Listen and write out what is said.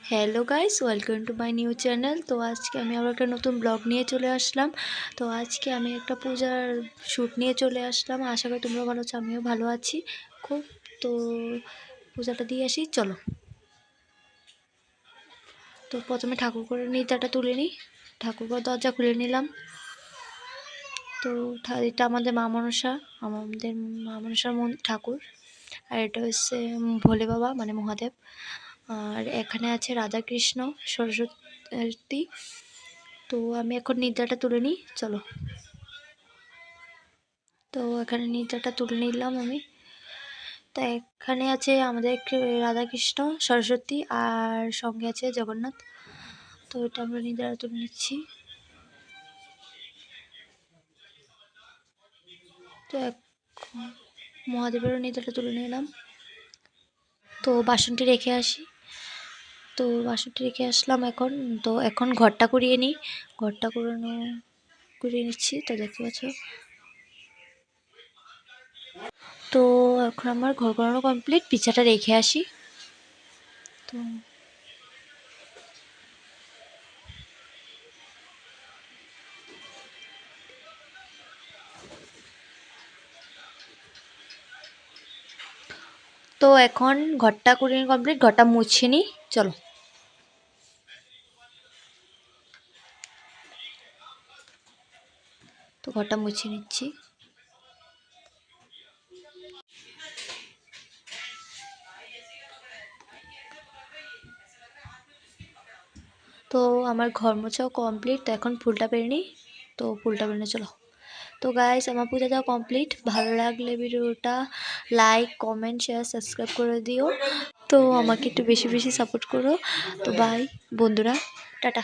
Hello guys, welcome to my new channel. তো আজকে আমি আবার একটা নতুন ব্লগ নিয়ে চলে আসলাম। তো আজকে আমি একটা পূজার শ্যুট নিয়ে চলে আসলাম। আশা করি তোমরা ভালো আছো, আমিও ভালো আছি খুব। তো পূজাটা দিয়ে আসি, চলো। তো প্রথমে ঠাকুর করে নিতাটা তুলে নিই, ঠাকুর করে দরজা খুলে নিলাম। তো এটা আমাদের মা মনসা, আমাদের মা মনসার ঠাকুর। আর এটা হচ্ছে ভোলে বাবা মানে মহাদেব। আর এখানে আছে রাধা কৃষ্ণ সরস্বতী। তো আমি এখন নিদ্রাটা তুলে নিই, চলো। তো এখানে নিদ্রাটা তুলে নিলাম আমি। তো এখানে আছে আমাদের রাধাকৃষ্ণ সরস্বতী আর সঙ্গে আছে জগন্নাথ। তো এটা আমরা নিদ্রাটা তুলে নিচ্ছি। তো মহাদেবেরও নিদ্রাটা তুলে নিলাম। তো বাসনটি রেখে আসি। তো বাসনটি রেখে আসলাম এখন। তো এখন ঘরটা কুড়িয়ে নিই, ঘরটা কুড়িয়ে নিচ্ছি। তো দেখতে পাচ্ছ। তো এখন আমার ঘর করানো কমপ্লিট, পিছাটা রেখে আসি। তো তো এখন ঘরটা কুড়িয়ে কমপ্লিট, ঘরটা মুছে নিই, চলো। তো ঘরটা মুছে নিচ্ছি। তো আমার ঘর মোছাও কমপ্লিট। তো এখন ফুলটা পেরে নিই। তো ফুলটা পেরে চলো। তো গাইস, আমার পূজা দেওয়া কমপ্লিট। ভালো লাগলে ভিডিওটা লাইক, কমেন্ট, শেয়ার, সাবস্ক্রাইব করে দিও। তো আমাকে একটু বেশি বেশি সাপোর্ট করো। তো বাই বন্ধুরা, টাটা।